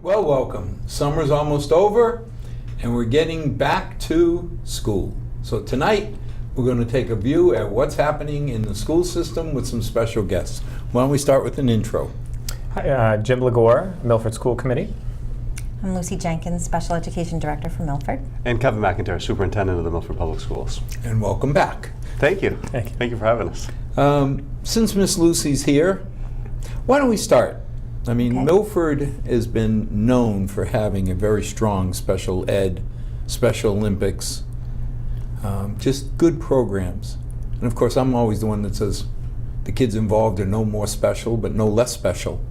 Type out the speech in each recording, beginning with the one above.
Well, welcome. Summer's almost over, and we're getting back to school. So tonight, we're going to take a view at what's happening in the school system with some special guests. Why don't we start with an intro? Hi, Jim Lagore, Milford School Committee. I'm Lucy Jenkins, Special Education Director for Milford. And Kevin McIntyre, Superintendent of the Milford Public Schools. And welcome back. Thank you. Thank you for having us. Since Miss Lucy's here, why don't we start? I mean, Okay. Milford has been known for having a very strong special ed, Special Olympics, just good programs. And of course, I'm always the one that says the kids involved are no more special, but no less special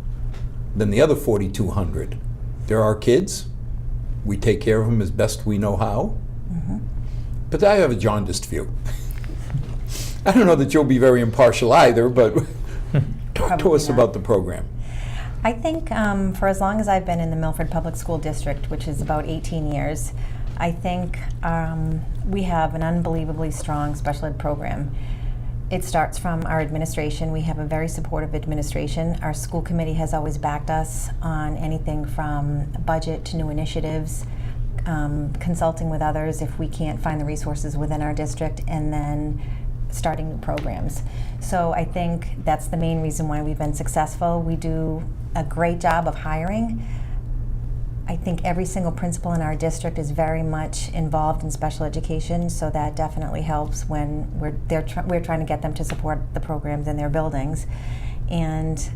than the other 4,200. They're our kids. We take care of them as best we know how. Mm-hmm. But I have a jaundiced view. I don't know that you'll be very impartial either, but talk to us about the program. I think for as long as I've been in the Milford Public School District, which is about 18 years, I think we have an unbelievably strong special ed program. It starts from our administration. We have a very supportive administration. Our school committee has always backed us on anything from budget to new initiatives, consulting with others if we can't find the resources within our district, and then starting new programs. So I think that's the main reason why we've been successful. We do a great job of hiring. I think every single principal in our district is very much involved in special education, so that definitely helps when we're trying to get them to support the programs in their buildings. And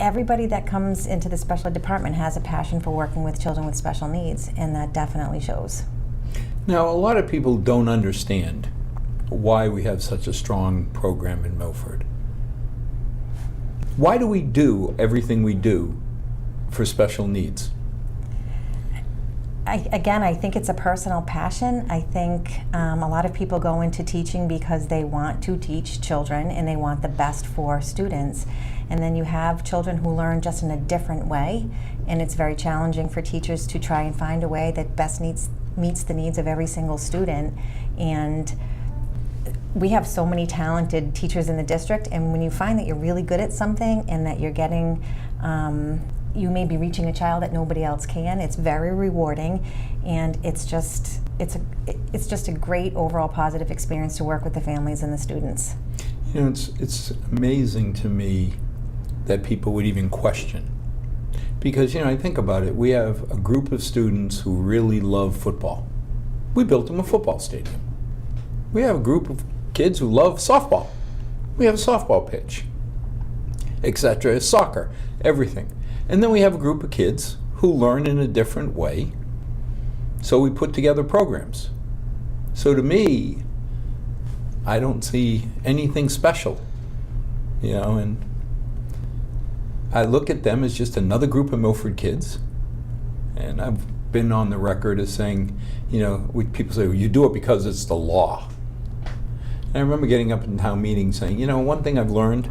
everybody that comes into the special ed department has a passion for working with children with special needs, and that definitely shows. Now, a lot of people don't understand why we have such a strong program in Milford. Why do we do everything we do for special needs? I think it's a personal passion. I think a lot of people go into teaching because they want to teach children and they want the best for students. And then you have children who learn just in a different way, and it's very challenging for teachers to try and find a way that best meets the needs of every single student. And we have so many talented teachers in the district, and when you find that you're really good at something and that you're getting you may be reaching a child that nobody else can, it's very rewarding, and it's just a great overall positive experience to work with the families and the students. You know, it's amazing to me that people would even question. Because, you know, I think about it, we have a group of students who really love football. We built them a football stadium. We have a group of kids who love softball. We have a softball pitch, etc., soccer, everything. And then we have a group of kids who learn in a different way, so we put together programs. So to me, I don't see anything special, you know, and I look at them as just another group of Milford kids, and I've been on the record as saying, you know, people say, well, you do it because it's the law. And I remember getting up in town meetings saying, you know, one thing I've learned,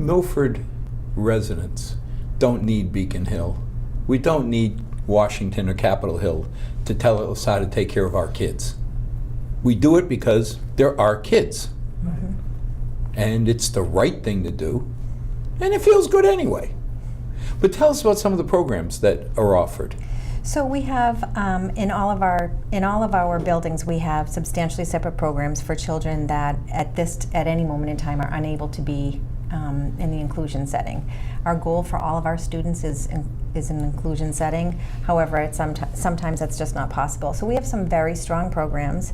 Milford residents don't need Beacon Hill. We don't need Washington or Capitol Hill to tell us how to take care of our kids. We do it because they're our kids. Mm-hmm. And it's the right thing to do, and it feels good anyway. But tell us about some of the programs that are offered. So we have in all of our buildings, we have substantially separate programs for children that at any moment in time are unable to be in the inclusion setting. Our goal for all of our students is an inclusion setting. However, sometimes that's just not possible. So we have some very strong programs.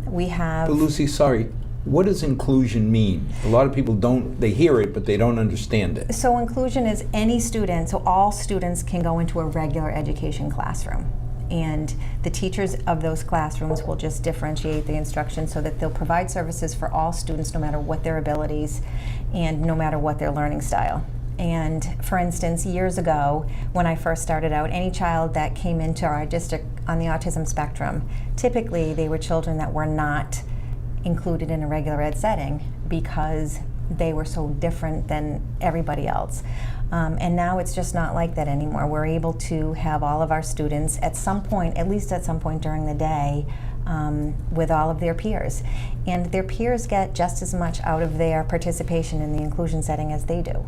We have. But Lucy, sorry. What does inclusion mean? A lot of people they hear it, but they don't understand it. So inclusion is any student, so all students can go into a regular education classroom. And the teachers of those classrooms will just differentiate the instruction so that they'll provide services for all students no matter what their abilities and no matter what their learning style. And for instance, years ago, when I first started out, any child that came into our district on the autism spectrum, typically they were children that were not included in a regular ed setting because they were so different than everybody else. And now it's just not like that anymore. We're able to have all of our students at some point, at least at some point during the day, with all of their peers. And their peers get just as much out of their participation in the inclusion setting as they do.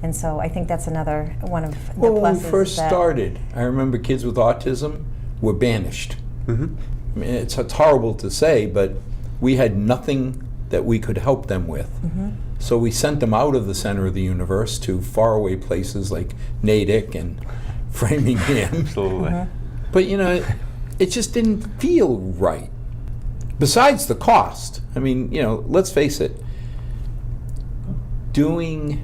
And so I think that's another one of the Well, pluses. when we first that- started, I remember kids with autism were banished. Mm-hmm. I mean, it's horrible to say, but we had nothing that we could help them with. So we sent them out of the center of the universe to faraway places like Natick and Framingham. Absolutely. But you know, it just didn't feel right. Besides the cost. I mean, you know, let's face it, doing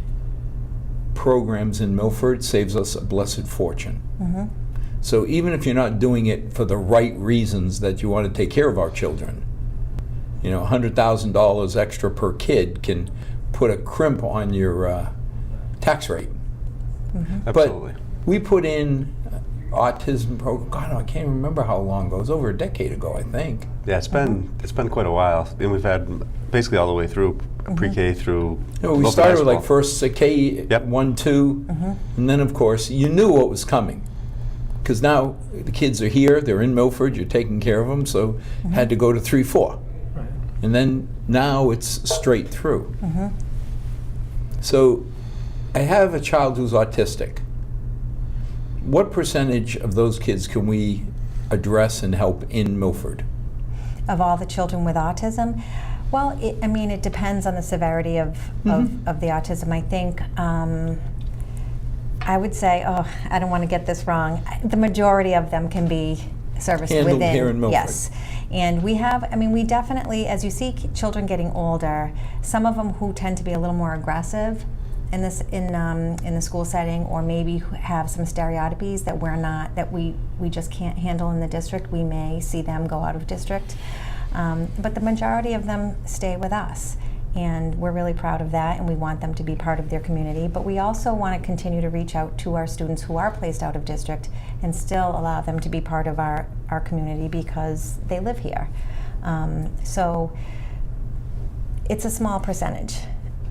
programs in Milford saves us a blessed fortune. So even if you're not doing it for the right reasons that you want to take care of our children, you know, $100,000 extra per kid can put a crimp on your tax rate. Absolutely. But we put in autism program. God, I can't remember how long ago. It was over a decade ago, I think. Yeah, it's been quite a while, and we've had basically all the way through pre-K through. You know, we Milford started High with like School. first K, Yep. 1, 2, and then of course you knew what was coming. Because now the kids are here, they're in Milford, you're taking care of them, so had to go to 3, 4. Right. And then now it's straight through. So I have a child who's autistic. What percentage of those kids can we address and help in Milford? Of all the children with autism? Well, I mean, it depends on the severity of the autism. I think, I would say, I don't want to get this wrong, the majority of them can be serviced Handled within. here in Milford. Yes. And we have, I mean, we definitely, as you see children getting older, some of them who tend to be a little more aggressive in the school setting, or maybe have some stereotypies that that we just can't handle in the district, we may see them go out of district. But the majority of them stay with us. And we're really proud of that, and we want them to be part of their community. But we also want to continue to reach out to our students who are placed out of district and still allow them to be part of our community because they live here. So it's a small percentage.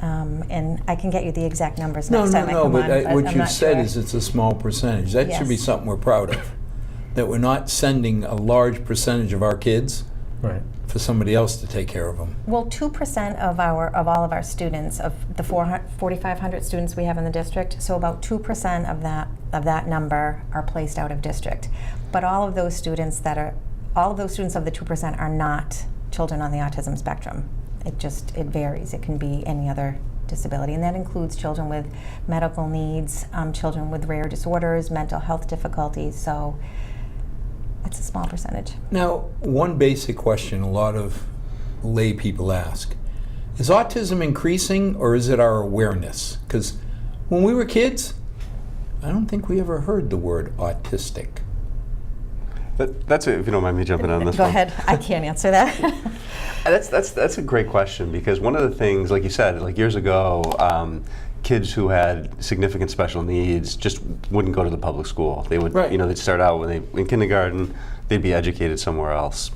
And I can get you the exact numbers next time I come on. But what I'm you've not said sure. is it's a small percentage. That should be Yes. something we're proud of. That we're not sending a large percentage of our kids Right. for somebody else to take care of them. Well, 2% of all of our students, of the 4,500 students we have in the district, so about 2% of that number are placed out of district. But all of those students of the 2% are not children on the autism spectrum. It varies. It can be any other disability, and that includes children with medical needs, children with rare disorders, mental health difficulties. So it's a small percentage. Now, one basic question a lot of lay people ask, is autism increasing or is it our awareness? Because when we were kids, I don't think we ever heard the word autistic. That's it, if you don't mind me jumping on this Go one. ahead. I can't answer that. That's a great question, because one of the things, like you said, like years ago, kids who had significant special needs just wouldn't go to the public school. They would, Right. they'd start out in kindergarten, they'd be educated somewhere else.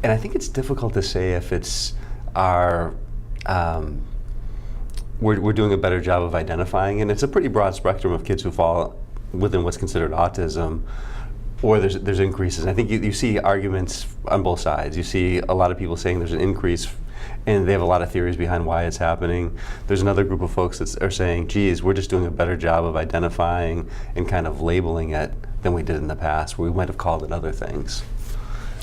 And I think it's difficult to say if it's our, we're doing a better job of identifying, and it's a pretty broad spectrum of kids who fall within what's considered autism, or there's increases. I think you see arguments on both sides. You see a lot of people saying there's an increase, and they have a lot of theories behind why it's happening. There's another group of folks that are saying, geez, we're just doing a better job of identifying and kind of labeling it than we did in the past, where we might have called it other things.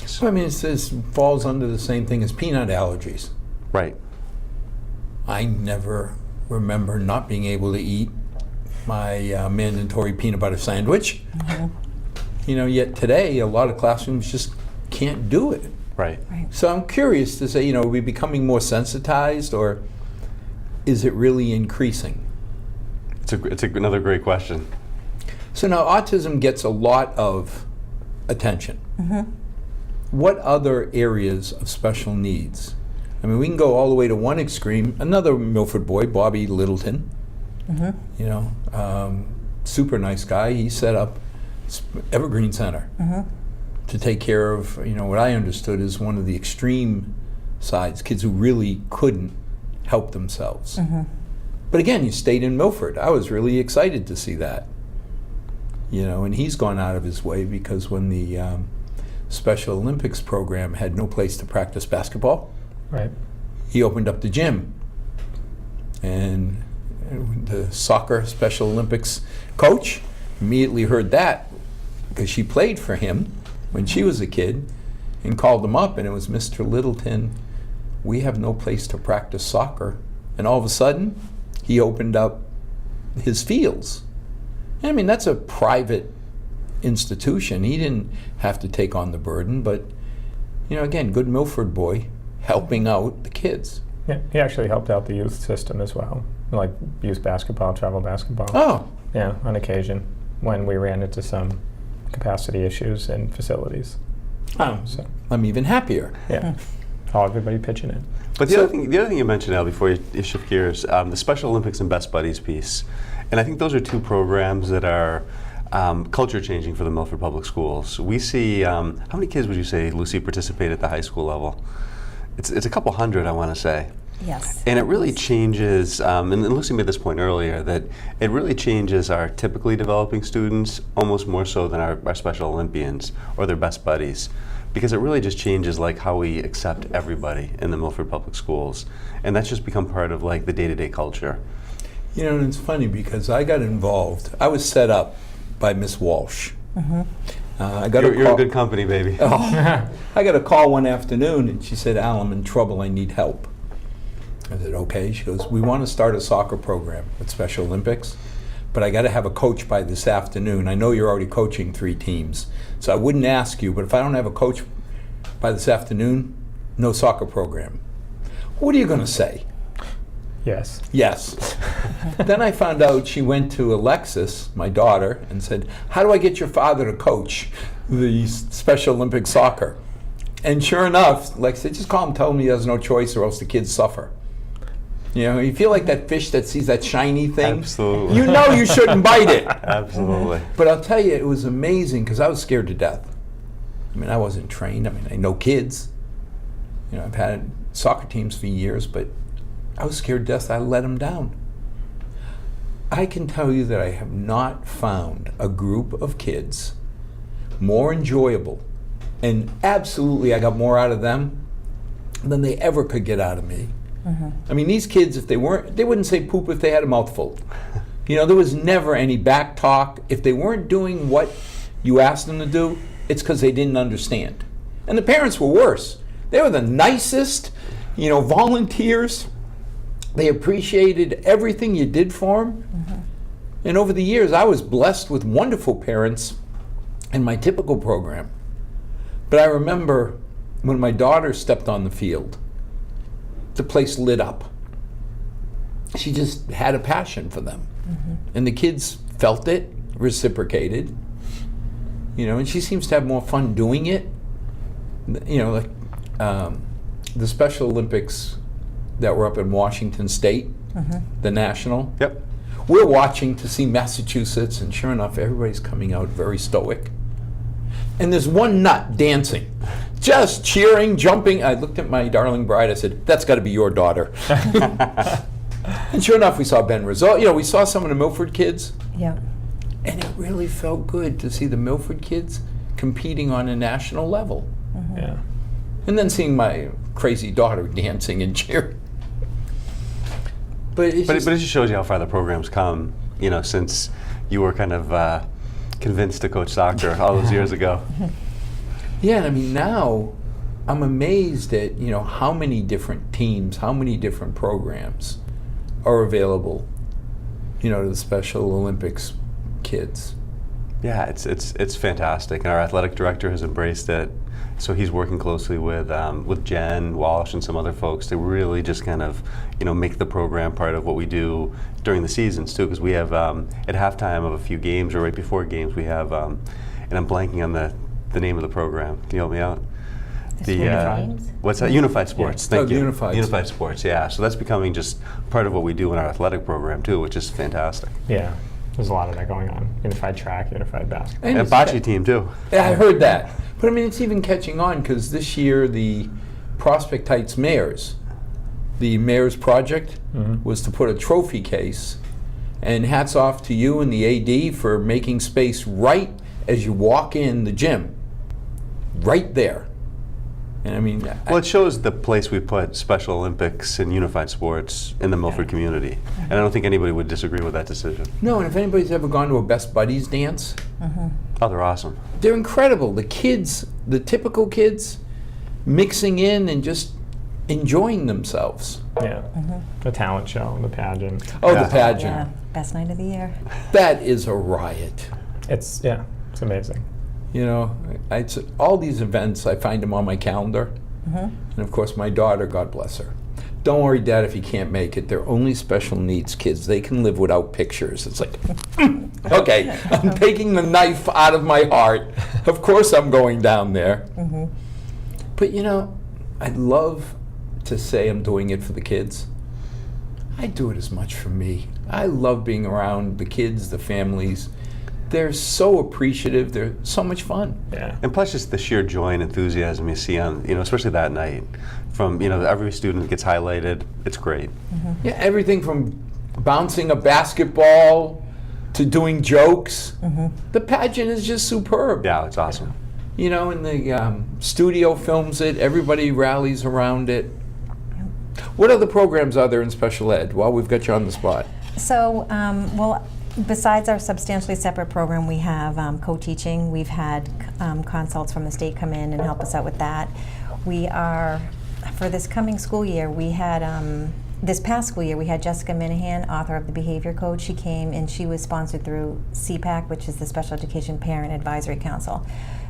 So, I mean, it falls under the same thing as peanut allergies. Right. I never remember not being able to eat my mandatory peanut butter sandwich. Yet today, a lot of classrooms just can't do it. Right. So I'm curious to say, are we becoming more sensitized, or is it really increasing? It's another great question. So now autism gets a lot of attention. What other areas of special needs? I mean, we can go all the way to one extreme. Another Milford boy, Bobby Littleton, super nice guy. He set up Evergreen Center to take care of, what I understood is one of the extreme sides, kids who really couldn't help themselves. But again, you stayed in Milford. I was really excited to see that. And he's gone out of his way because when the Special Olympics program had no place to practice basketball, Right. he opened up the gym. And the soccer Special Olympics coach immediately heard that because she played for him when she was a kid and called him up, and it was, Mr. Littleton, we have no place to practice soccer. And all of a sudden, he opened up his fields. I mean, that's a private institution. He didn't have to take on the burden, but, again, good Milford boy helping out the kids. Yeah, he actually helped out the youth system as well, like youth basketball, travel basketball. Oh, Yeah, on occasion when we ran into some capacity issues in facilities. So I'm even happier. yeah, everybody pitching in. But the other thing you mentioned, Al, before you shift gears, the Special Olympics and Best Buddies piece, and I think those are two programs that are culture changing for the Milford Public Schools. We see how many kids would you say, Lucy, participate at the high school level? It's a couple hundred, I want to say. Yes. And it really changes, and Lucy made this point earlier, that it really changes our typically developing students almost more so than our Special Olympians or their best buddies, because it really just changes like how we accept everybody in the Milford Public Schools. And that's just become part of like the day-to-day culture. And it's funny because I got involved. I was set up by Miss Walsh. I got You're in good company, baby. I got a call one afternoon, and she said, Al, I'm in trouble. I need help. I said, okay. She goes, we want to start a soccer program with Special Olympics, but I got to have a coach by this afternoon. I know you're already coaching 3 teams, so I wouldn't ask you, but if I don't have a coach by this afternoon, no soccer program. What are you going to say? Yes. Yes. Then I found out she went to Alexis, my daughter, and said, how do I get your father to coach the Special Olympic soccer? And sure enough, Alexis said, just call him, tell him he has no choice or else the kids suffer. You feel like that fish that sees that shiny thing. Absolutely. You shouldn't bite it. Absolutely. But I'll tell you, it was amazing because I was scared to death. I mean, I wasn't trained. I mean, I know kids. I've had soccer teams for years, but I was scared to death. I let them down. I can tell you that I have not found a group of kids more enjoyable, and absolutely I got more out of them than they ever could get out of me. I mean, these kids, if they wouldn't say poop if they had a mouthful. There was never any back talk. If they weren't doing what you asked them to do, it's because they didn't understand. And the parents were worse. They were the nicest, volunteers. They appreciated everything you did for them. And over the years, I was blessed with wonderful parents in my typical program. But I remember when my daughter stepped on the field, the place lit up. She just had a passion for them. And the kids felt it, reciprocated. And she seems to have more fun doing it. Like the Special Olympics that were up in Washington State, the national. Yep. We're watching to see Massachusetts, and sure enough, everybody's coming out very stoic. And there's one nut dancing, just cheering, jumping. I looked at my darling bride, I said, that's got to be your daughter. And sure enough, we saw Ben Rizzo. We saw some of the Milford kids. Yeah. And it really felt good to see the Milford kids competing on a national level. Yeah. And then seeing my crazy daughter dancing and cheering. But But it just shows you how far the program's come, since you were kind of convinced to coach soccer all those years ago. Yeah, I mean, now I'm amazed at, how many different teams, how many different programs are available, to the Special Olympics kids. Yeah, it's fantastic, and our athletic director has embraced it. So he's working closely with Jen Walsh and some other folks to really just kind of make the program part of what we do during the seasons too. Because we have at halftime of a few games or right before games we have, and I'm blanking on the name of the program. Can you help me out? What's that? Unified Sports. Yeah. Thank you. Unified Sports. Yeah. So that's becoming just part of what we do in our athletic program too, which is fantastic. Yeah. There's a lot of that going on. Unified track, unified basketball. And And it's bocce team too. Yeah, I heard that. But I mean, it's even catching on because this year the Prospect Heights Mares the mayor's project was to put a trophy case, and hats off to you and the AD for making space right as you walk in the gym, right there. And I mean, Well, it shows the place we put Special Olympics and unified sports in the Milford community. And I don't think anybody would disagree with that decision. no, and if anybody's ever gone to a Best Buddies dance, Oh, they're awesome. they're incredible. The kids, the typical kids, mixing in and just enjoying themselves. Yeah. The talent show, the pageant. Oh, Yeah. the pageant. Yeah, best night of the year. That is a riot. It's amazing. You know, it's all these events, I find them on my calendar. And of course, my daughter, God bless her. Don't worry, Dad, if you can't make it. They're only special needs kids. They can live without pictures. It's like, okay, I'm taking the knife out of my heart. Of course I'm going down there. But you know, I'd love to say I'm doing it for the kids. I do it as much for me. I love being around the kids, the families. They're so appreciative. They're so much fun. Yeah. And plus just the sheer joy and enthusiasm you see on, especially that night. From, every student gets highlighted. It's great. Yeah, everything from bouncing a basketball to doing jokes. The pageant is just superb. Yeah, it's awesome. You know, and the studio films it. Everybody rallies around it. What other programs are there in special ed? While we've got you on the spot. So, well, besides our substantially separate program, we have co-teaching. We've had consults from the state come in and help us out with that. We are, for this coming school year, we had, this past school year, we had Jessica Minahan, author of the Behavior Code. She came and she was sponsored through CPAC, which is the Special Education Parent Advisory Council.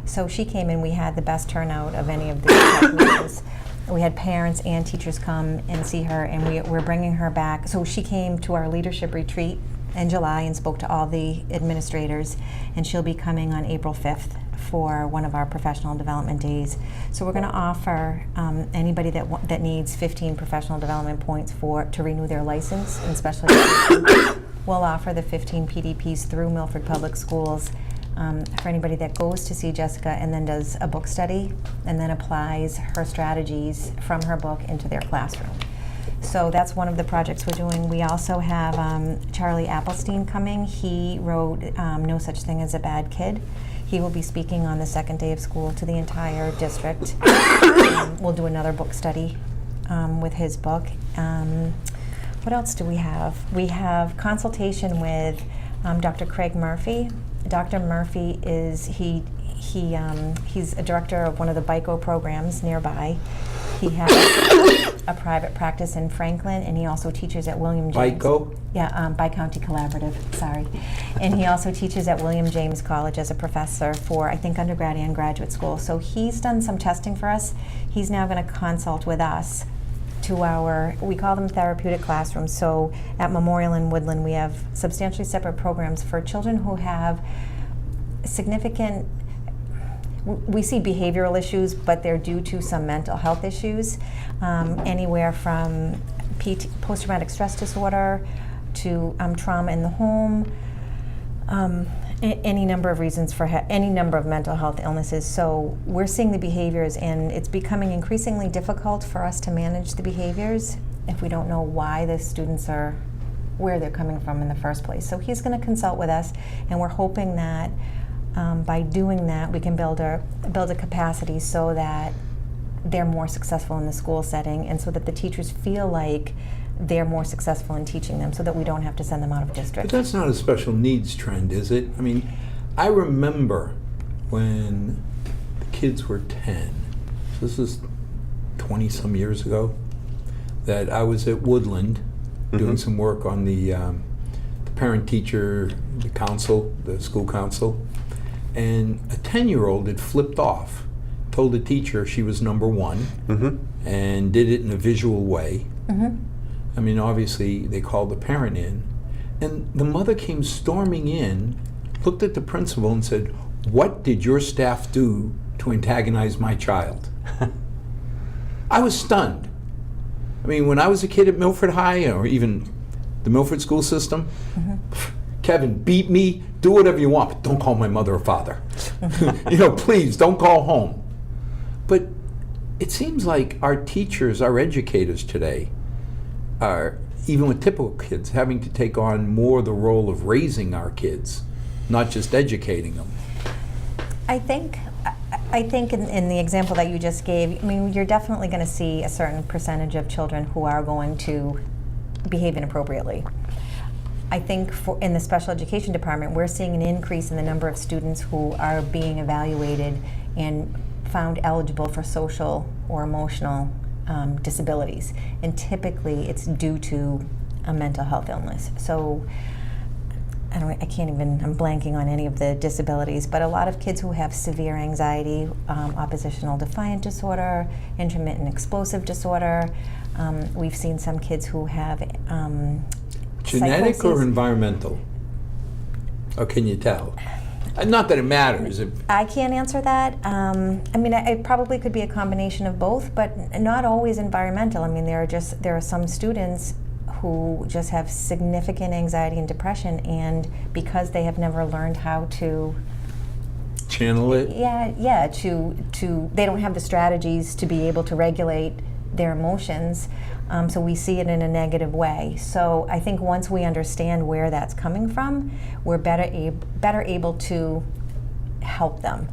So she came and we had the best turnout of any of the meetings. We had parents and teachers come and see her, and we're bringing her back. So she came to our leadership retreat in July and spoke to all the administrators, and she'll be coming on April 5th for one of our professional development days. So we're going to offer anybody that needs 15 professional development points to renew their license in special education. We'll offer the 15 PDPs through Milford Public Schools. For anybody that goes to see Jessica and then does a book study and then applies her strategies from her book into their classroom. So that's one of the projects we're doing. We also have Charlie Applestein coming. He wrote No Such Thing as a Bad Kid. He will be speaking on the second day of school to the entire district. We'll do another book study with his book. What else do we have? We have consultation with Dr. Craig Murphy. Dr. Murphy is he's a director of one of the BICO programs nearby. He has a private practice in Franklin, and he also teaches at William James. BICO? Yeah, Bi-County Collaborative, sorry. And he also teaches at William James College as a professor for, I think, undergrad and graduate school. So he's done some testing for us. He's now going to consult with us to we call them therapeutic classrooms. So at Memorial in Woodland, we have substantially separate programs for children who have significant, we see behavioral issues, but they're due to some mental health issues, anywhere from post-traumatic stress disorder to trauma in the home, any number of reasons for any number of mental health illnesses. So we're seeing the behaviors, and it's becoming increasingly difficult for us to manage the behaviors if we don't know why the students are where they're coming from in the first place. So he's going to consult with us, and we're hoping that by doing that we can build a capacity so that they're more successful in the school setting, and so that the teachers feel like they're more successful in teaching them, so that we don't have to send them out of district. But that's not a special needs trend, is it? I mean, I remember when the kids were 10, so this is 20-some years ago, that I was at Woodland doing some work on the parent-teacher, the council, the school council, and a 10-year-old had flipped off, told the teacher she was number one, and did it in a visual way. I mean, obviously, they called the parent in, and the mother came storming in, looked at the principal and said, "What did your staff do to antagonize my child?" I was stunned. I mean, when I was a kid at Milford High, or even the Milford school system, Kevin, beat me, do whatever you want, but don't call my mother or father. Please, don't call home. But it seems like our teachers, our educators today, are, even with typical kids, having to take on more the role of raising our kids, not just educating them. I think in the example that you just gave, I mean, you're definitely going to see a certain percentage of children who are going to behave inappropriately. I think in the special education department, we're seeing an increase in the number of students who are being evaluated and found eligible for social or emotional disabilities. And typically it's due to a mental health illness. So I'm blanking on any of the disabilities, but a lot of kids who have severe anxiety, oppositional defiant disorder, intermittent explosive disorder. We've seen some kids who have genetic psychosis. or environmental? Or can you tell? Not that it matters. I can't answer that. I mean, it probably could be a combination of both, but not always environmental. I mean, there are some students who just have significant anxiety and depression, and because they have never learned how to Channel it? to they don't have the strategies to be able to regulate their emotions, so we see it in a negative way. So I think once we understand where that's coming from, we're better able to help them.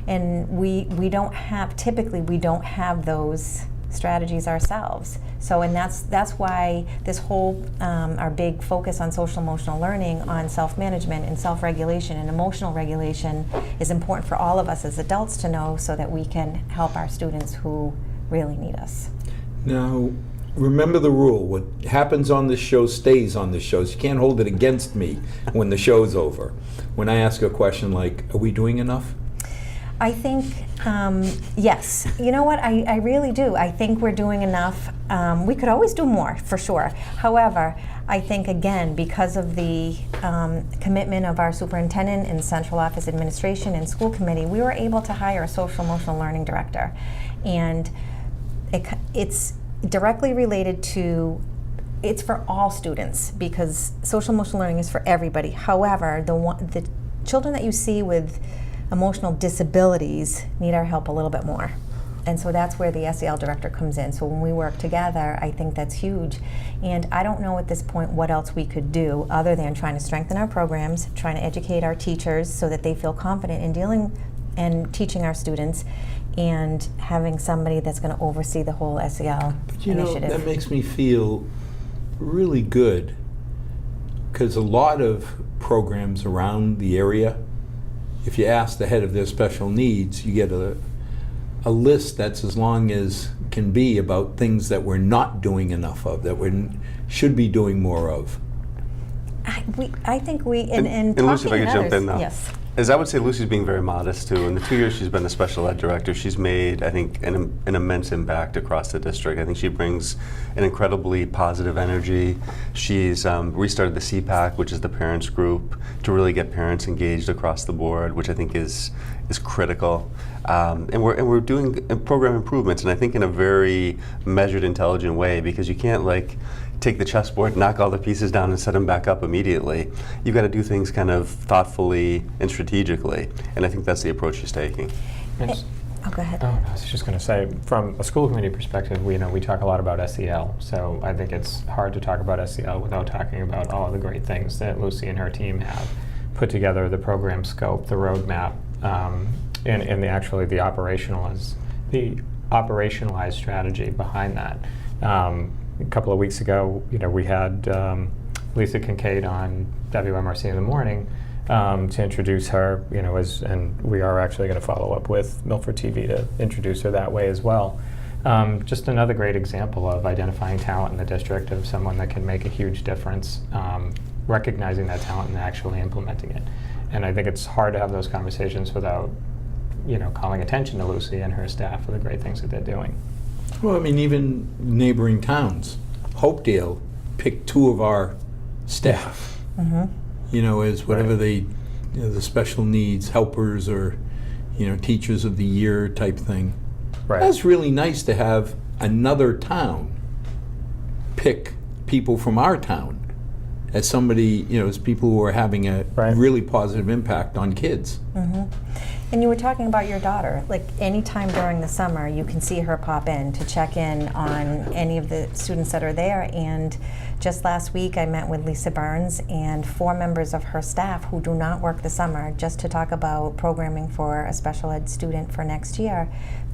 And we don't have those strategies ourselves. So, and that's why this whole our big focus on social emotional learning, on self-management and self-regulation and emotional regulation is important for all of us as adults to know, so that we can help our students who really need us. Now, remember the rule. What happens on this show stays on this show. So you can't hold it against me when the show's over. When I ask a question like, are we doing enough? I think, yes. You know what? I really do. I think we're doing enough. We could always do more, for sure. However, I think, again, because of the commitment of our superintendent and central office administration and school committee, we were able to hire a social emotional learning director. And it's directly related to, it's for all students, because social emotional learning is for everybody. However, the children that you see with emotional disabilities need our help a little bit more. And so that's where the SEL director comes in. So when we work together, I think that's huge. And I don't know at this point what else we could do other than trying to strengthen our programs, trying to educate our teachers so that they feel confident in dealing and teaching our students, and having somebody that's going to oversee the whole SEL initiative. That makes me feel really good, because a lot of programs around the area, if you ask the head of their special needs, you get a list that's as long as can be about things that we're not doing enough of, that we should be doing more of. I think we, And Lucy, if I could jump in now. Yes. As I would say, Lucy's being very modest too. In the 2 years she's been a special ed director, she's made, I think, an immense impact across the district. I think she brings an incredibly positive energy. She's restarted the CPAC, which is the parents group, to really get parents engaged across the board, which I think is critical. And we're doing program improvements, and I think in a very measured, intelligent way, because you can't take the chessboard, knock all the pieces down, and set them back up immediately. You've got to do things kind of thoughtfully and strategically, and I think that's the approach she's taking. Oh, go ahead. I was just going to say, from a school committee perspective, we talk a lot about SEL, so I think it's hard to talk about SEL without talking about all of the great things that Lucy and her team have put together, the program scope, the roadmap, and the operationalized strategy behind that. A couple of weeks ago, we had Lisa Kincaid on WMRC in the morning to introduce her, and we are actually going to follow up with Milford TV to introduce her that way as well. Just another great example of identifying talent in the district, of someone that can make a huge difference, recognizing that talent and actually implementing it. And I think it's hard to have those conversations without, calling attention to Lucy and her staff for the great things that they're doing. Well, I mean, even neighboring towns, Hopedale picked 2 of our staff, as whatever Right. the special needs helpers or, teachers of the year type thing. Right. That's really nice to have another town pick people from our town as somebody, as people who are having a Right. really positive impact on kids. And you were talking about your daughter. Like, anytime during the summer, you can see her pop in to check in on any of the students that are there. And just last week, I met with Lisa Burns and 4 members of her staff who do not work the summer, just to talk about programming for a special ed student for next year.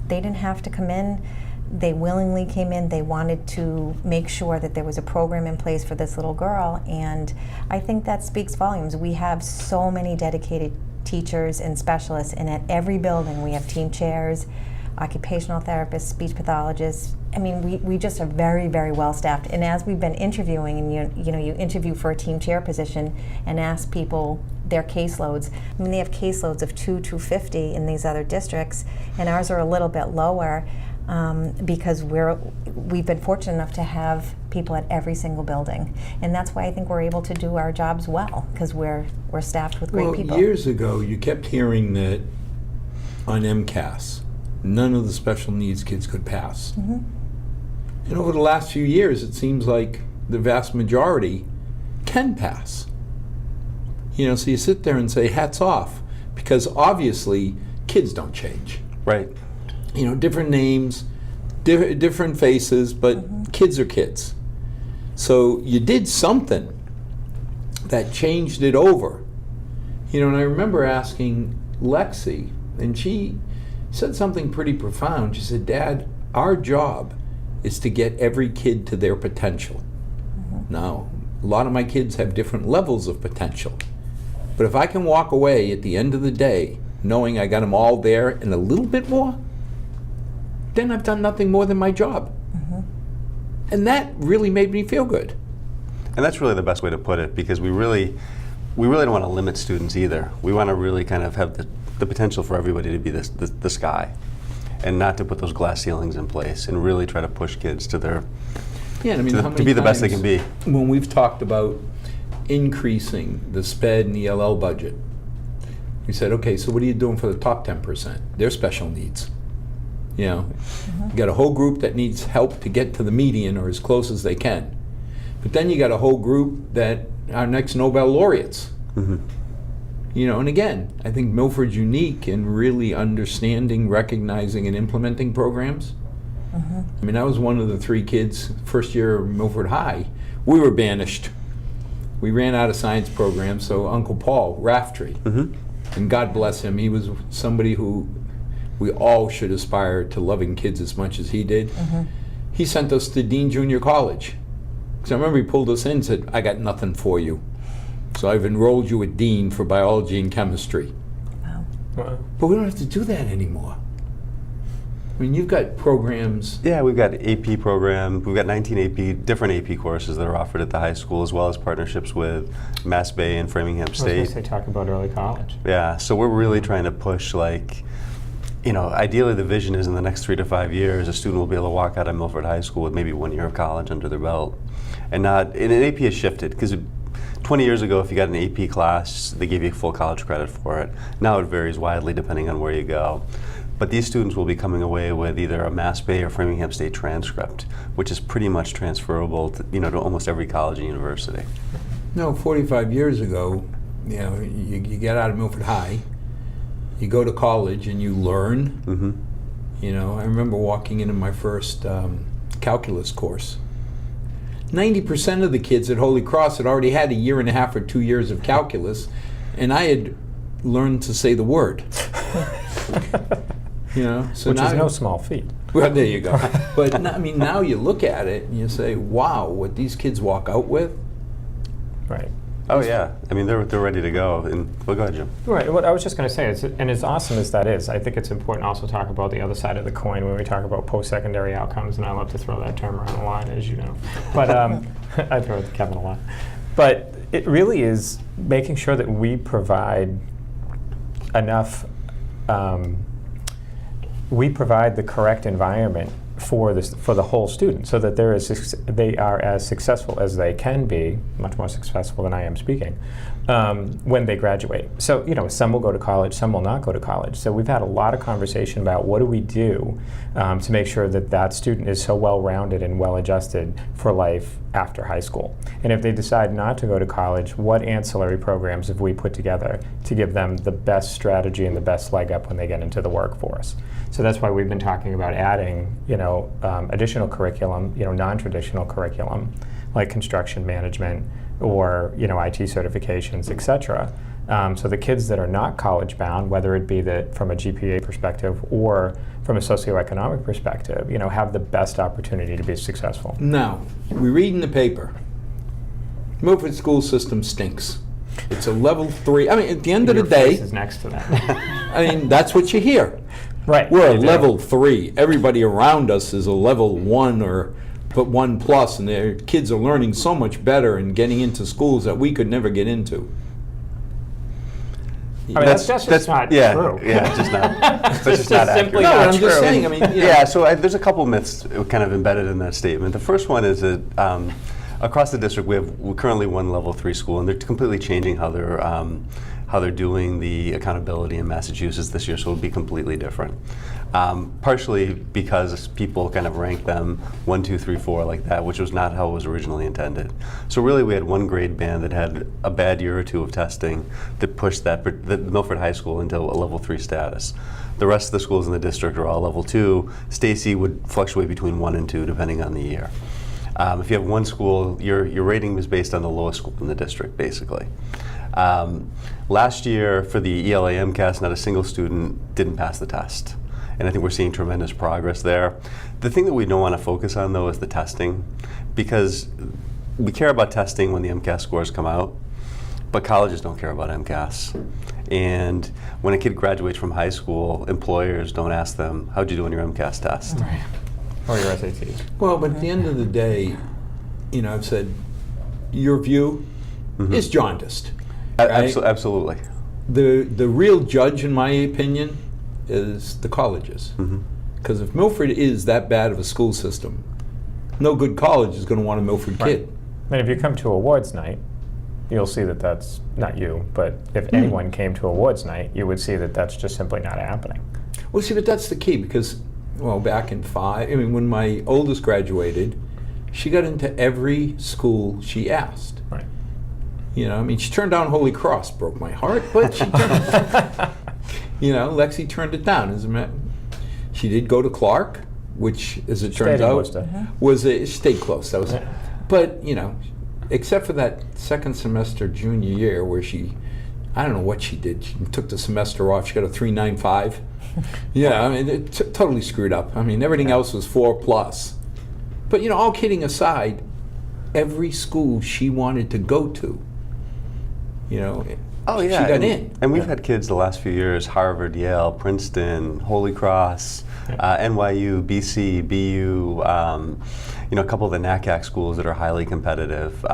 They didn't have to come in. They willingly came in. They wanted to make sure that there was a program in place for this little girl. And I think that speaks volumes. We have so many dedicated teachers and specialists, and at every building we have team chairs, occupational therapists, speech pathologists. I mean, we just are very, very well staffed. And as we've been interviewing, and you interview for a team chair position and ask people their caseloads. I mean, they have caseloads of 250 in these other districts, and ours are a little bit lower because we've been fortunate enough to have people at every single building, and that's why I think we're able to do our jobs well, because we're staffed with great people. Years ago, you kept hearing that on MCAS, none of the special needs kids could pass. Mm-hmm. And over the last few years, it seems like the vast majority can pass. So you sit there and say, hats off, because obviously kids don't change. Right. Different names, different faces, but kids are kids. So you did something that changed it over. And I remember asking Lexi, and she said something pretty profound. She said, Dad, our job is to get every kid to their potential. Now, a lot of my kids have different levels of potential. But if I can walk away at the end of the day knowing I got them all there and a little bit more, then I've done nothing more than my job. And that really made me feel good. And that's really the best way to put it, because we really don't want to limit students either. We want to really kind of have the potential for everybody to be the sky, and not to put those glass ceilings in place, and really try to push kids to their to be the best they can be. When we've talked about increasing the SPED and ELL budget, we said, okay, so what are you doing for the top 10%? They're special needs. You got a whole group that needs help to get to the median or as close as they can. But then you got a whole group that are next Nobel laureates. And again, I think Milford's unique in really understanding, recognizing, and implementing programs. I mean, I was one of the 3 kids, first year of Milford High. We were banished. We ran out of science programs, so Uncle Paul Raftree, and God bless him, he was somebody who we all should aspire to loving kids as much as he did. He sent us to Dean Junior College. Because I remember he pulled us in and said, I got nothing for you. So I've enrolled you at Dean for biology and chemistry. Wow. But we don't have to do that anymore. I mean, you've got programs. Yeah, we've got AP program. We've got 19 different AP courses that are offered at the high school, as well as partnerships with Mass Bay and Framingham State. They talk about early college. Yeah, so we're really trying to push, ideally the vision is in the next 3 to 5 years, a student will be able to walk out of Milford High School with maybe 1 year of college under their belt. And an AP has shifted, because 20 years ago, if you got an AP class, they gave you full college credit for it. Now it varies widely depending on where you go. But these students will be coming away with either a Mass Bay or Framingham State transcript, which is pretty much transferable to almost every college and university. 45 years ago, you get out of Milford High, you go to college and you learn. I remember walking into my first calculus course. 90% of the kids at Holy Cross had already had 1.5 years or 2 years of calculus, and I had learned to say the word. So which is no small feat. Well, there you go. But now you look at it and you say, wow, what these kids walk out with. Right. Oh yeah, I mean they're ready to go. And well, go ahead, Jim. Right. What I was just going to say is, and as awesome as that is, I think it's important also to talk about the other side of the coin when we talk about post-secondary outcomes. And I love to throw that term around a lot, as you know. But I throw it to Kevin a lot. But it really is making sure that we provide enough. We provide the correct environment for the whole student, so that they are as successful as they can be, much more successful than I am speaking, when they graduate. So some will go to college, some will not go to college. So we've had a lot of conversation about what do we do to make sure that that student is so well-rounded and well-adjusted for life after high school. And if they decide not to go to college, what ancillary programs have we put together to give them the best strategy and the best leg up when they get into the workforce? So that's why we've been talking about adding, additional curriculum, non-traditional curriculum, like construction management or, IT certifications, et cetera. So the kids that are not college bound, whether it be that from a GPA perspective or from a socioeconomic perspective, have the best opportunity to be successful. Now, we read in the paper, Milford school system stinks. It's a level 3. I mean, at the end of the Your day, face is next to that. I mean, that's what you hear. Right. We're a you do. level 3. Everybody around us is a level 1 but 1+, and their kids are learning so much better and getting into schools that we could never get into. I mean, that's just not true. Yeah, it's just not. That's just not simply accurate. No, not I'm just true. saying. I mean, Yeah, so there's a couple myths kind of embedded in that statement. The first one is that across the district we're currently one level 3 school, and they're completely changing how they're doing the accountability in Massachusetts this year, so it'll be completely different. Partially because people kind of rank them 1, 2, 3, 4 like that, which was not how it was originally intended. So really we had one grade band that had a bad year or two of testing that pushed the Milford High School into a level 3 status. The rest of the schools in the district are all level 2. Stacy would fluctuate between 1 and 2 depending on the year. If you have one school, your rating was based on the lowest school in the district, basically. Last year, for the ELA MCAS, not a single student didn't pass the test. And I think we're seeing tremendous progress there. The thing that we don't want to focus on, though, is the testing, because we care about testing when the MCAS scores come out, but colleges don't care about MCAS. And when a kid graduates from high school, employers don't ask them, how'd you do on your MCAS test? Right. Or your SATs. Well, but at the end of the day, I've said your view is jaundiced. Right? Absolutely. The real judge, in my opinion, is the colleges. Because if Milford is that bad of a school system, no good college is going to want a Milford kid. I mean, if you come to awards night, you'll see that that's not you, but if anyone came to awards night, you would see that that's just simply not happening. Well, see, but that's the key, because, back in when my oldest graduated, she got into every school she asked. Right. She turned down Holy Cross, broke my heart, but she turned Lexi turned it down. She did go to Clark, which, as it turns out, was a stayed close. That was, but except for that second semester junior year where I don't know what she did. She took the semester off. She got a 3.95. It totally screwed up. Everything else was 4+. But all kidding aside, every school she wanted to go to, Oh she yeah, got in. And we've had kids the last few years: Harvard, Yale, Princeton, Holy Cross, NYU, BC, BU. A couple of the NACAC schools that are highly competitive.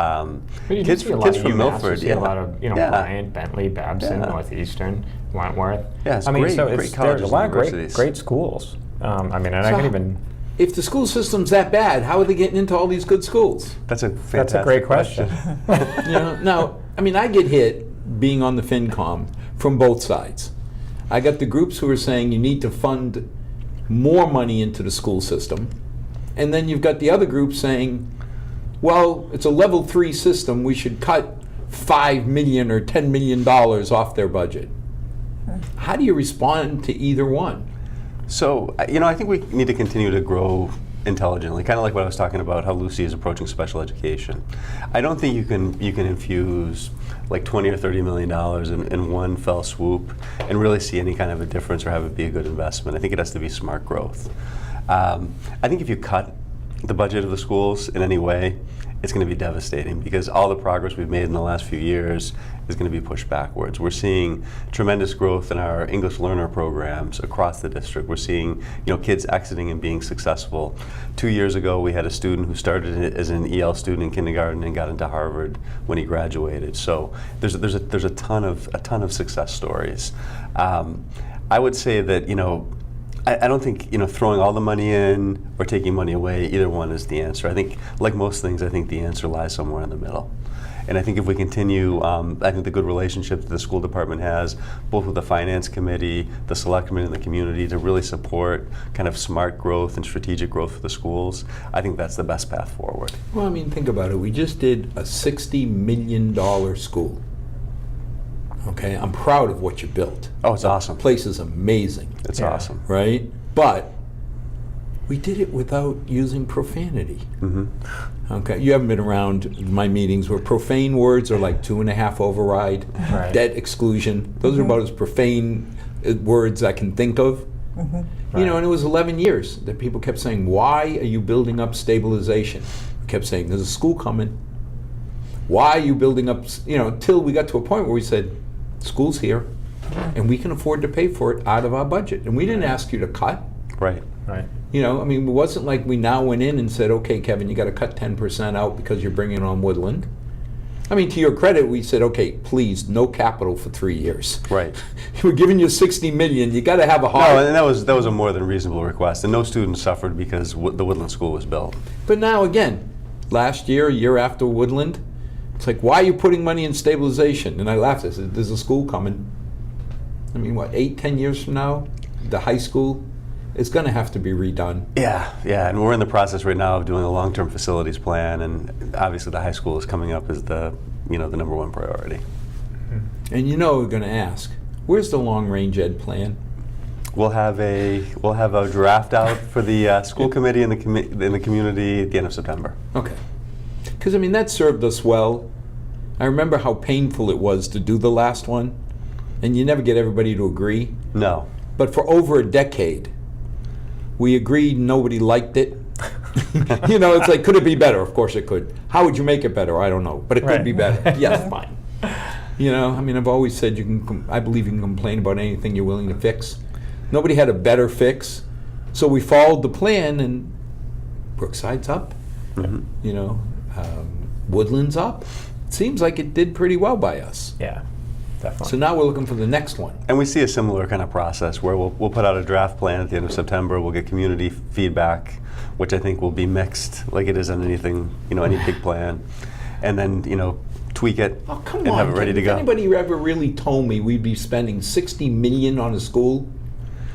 Kids from Milford, a lot of Bryant, Bentley, Babson, Northeastern, Wentworth. Yeah, it's great colleges, there's a lot of universities. great schools. And I can even. If the school system's that bad, how are they getting into all these good schools? That's a fantastic That's a great question. Now, I get hit being on the FinCom from both sides. I got the groups who are saying you need to fund more money into the school system, and then you've got the other group saying, well, it's a level 3 system, we should cut $5 million or $10 million off their budget. How do you respond to either one? So, I think we need to continue to grow intelligently, kind of like what I was talking about, how Lucy is approaching special education. I don't think you can infuse like $20 or $30 million in one fell swoop and really see any kind of a difference or have it be a good investment. I think it has to be smart growth. I think if you cut the budget of the schools in any way, it's going to be devastating, because all the progress we've made in the last few years is going to be pushed backwards. We're seeing tremendous growth in our English learner programs across the district. We're seeing kids exiting and being successful. 2 years ago, we had a student who started as an EL student in kindergarten and got into Harvard when he graduated. So there's a ton of success stories. I would say that I don't think throwing all the money in or taking money away, either one is the answer. I think, like most things, I think the answer lies somewhere in the middle. And I think if we continue, I think the good relationship that the school department has, both with the finance committee, the selectmen, and the community, to really support kind of smart growth and strategic growth for the schools, I think that's the best path forward. Well, I mean, think about it. We just did a $60 million school. Okay, I'm proud of what you built. Oh, it's awesome. The place is amazing. It's Yeah. awesome. Right? But we did it without using profanity. Mm-hmm. Okay, you haven't been around my meetings where profane words are like 2.5 override, Right. debt exclusion. Those are about as profane words I can think of. You know, and it was 11 years that people kept saying, why are you building up stabilization? We kept saying, there's a school coming. Why are you building up, until we got to a point where we said, school's here, and we can afford to pay for it out of our budget. And we didn't ask you to cut. Right. Right. It wasn't like we now went in and said, okay, Kevin, you got to cut 10% out because you're bringing on Woodland. I mean, to your credit, we said, okay, please, no capital for 3 years. Right. We're giving you $60 million. You got to have a heart. No, and that was a more than reasonable request, and no students suffered because the Woodland School was built. But now again, last year, a year after Woodland, it's like, why are you putting money in stabilization? And I laughed. I said, there's a school coming. I mean, what, 8-10 years from now, the high school, it's going to have to be redone. Yeah, and we're in the process right now of doing a long-term facilities plan, and obviously the high school is coming up as the number one priority. And we're going to ask, where's the long-range ed plan? We'll have a draft out for the school committee and the community at the end of September. Okay. Because, I mean, that served us well. I remember how painful it was to do the last one, and you never get everybody to agree. No. But for over a decade, we agreed, nobody liked it. It's like, could it be better? Of course it could. How would you make it better? I don't know. But it could Right. be better. Yes, fine. I mean, I've always said I believe you can complain about anything you're willing to fix. Nobody had a better fix. So we followed the plan, and Brookside's up. Mm-hmm. Woodland's up. It seems like it did pretty well by us. Yeah. Definitely. So now we're looking for the next one. And we see a similar kind of process where we'll put out a draft plan at the end of September. We'll get community feedback, which I think will be mixed, like it is on anything, any big plan, and then tweak it Oh, come and on. have it ready to If go. anybody ever really told me we'd be spending $60 million on a school,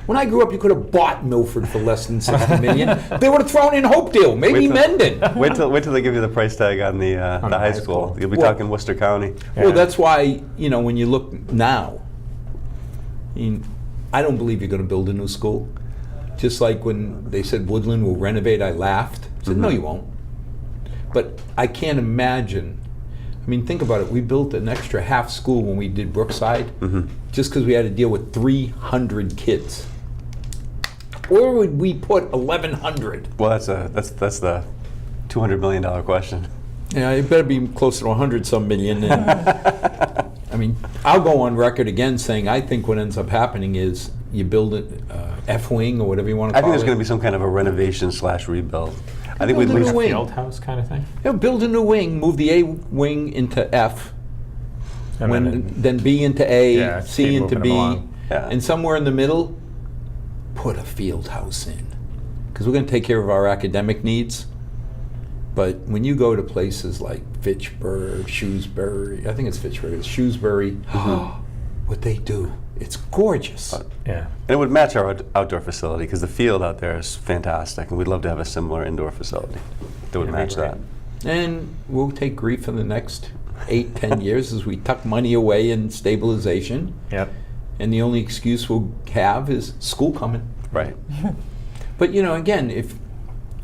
when I grew up, you could have bought Milford for less than $60 million. They would have thrown in Hopedale, maybe Mendon. Wait till they give you the price tag on the high school. You'll be Well- talking Worcester County. Well, Yeah. that's why, when you look now, I don't believe you're going to build a new school. Just like when they said Woodland will renovate, I laughed. I said, no, you won't. But I can't imagine. I mean, think about it. We built an extra half school when we did Brookside, just because we had to deal with 300 kids. Where would we put 1,100? Well, that's the $200 million question. Yeah, it better be closer to 100-some million. And, I mean, I'll go on record again saying I think what ends up happening is you build an F-wing or whatever you want to I call think it. there's going to be some kind of a renovation/rebuild. I think Build we'd a new least wing. Field house kind of thing. Build a new wing, move the A wing into F, And then B into A, Yeah, C keep into moving B, them along. Yeah. and somewhere in the middle, put a field house in. Because we're going to take care of our academic needs. But when you go to places like Fitchburg, Shrewsbury, I think it's Fitchburg, it's Shrewsbury, what they do, it's gorgeous. Yeah. And it would match our outdoor facility because the field out there is fantastic, and we'd love to have a similar indoor facility that would That'd be match great. that. And we'll take grief in the next 8-10 years as we tuck money away in stabilization. Yep. And the only excuse we'll have is school coming. Right. But again, if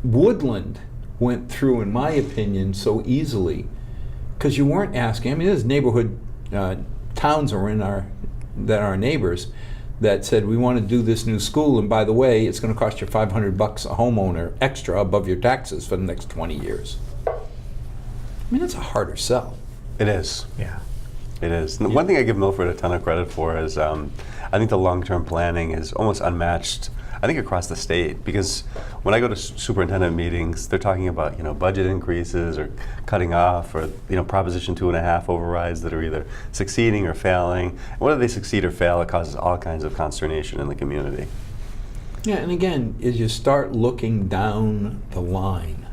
Woodland went through, in my opinion, so easily, because you weren't asking. I mean, there's neighborhood towns that are neighbors that said we want to do this new school, and by the way, it's going to cost you $500 a homeowner extra above your taxes for the next 20 years. I mean, that's a harder sell. It is. Yeah. It is. And one thing I give Milford a ton of credit for is I think the long-term planning is almost unmatched, I think, across the state, because when I go to superintendent meetings, they're talking about budget increases or cutting off, or Proposition 2.5 overrides that are either succeeding or failing. And whether they succeed or fail, it causes all kinds of consternation in the community. Yeah, and again, as you start looking down the line,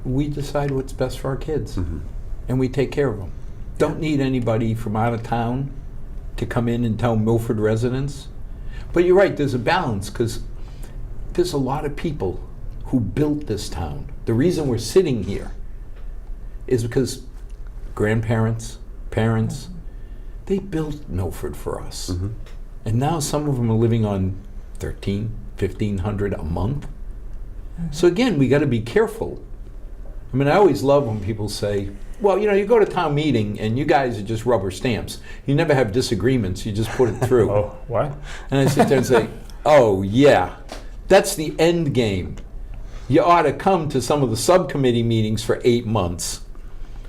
we decide what's best for our kids, and we take care of them. Don't need anybody from out of town to come in and tell Milford residents. But you're right, there's a balance, because there's a lot of people who built this town. The reason we're sitting here is because grandparents, parents, they built Milford for us. And now some of them are living on $1,300-1,500 a month. So again, we got to be careful. I mean, I always love when people say, well, you know, you go to town meeting and you guys are just rubber stamps. You never have disagreements, you just put it through. Oh, what? And I sit there and say, oh yeah, that's the end game. You ought to come to some of the subcommittee meetings for 8 months.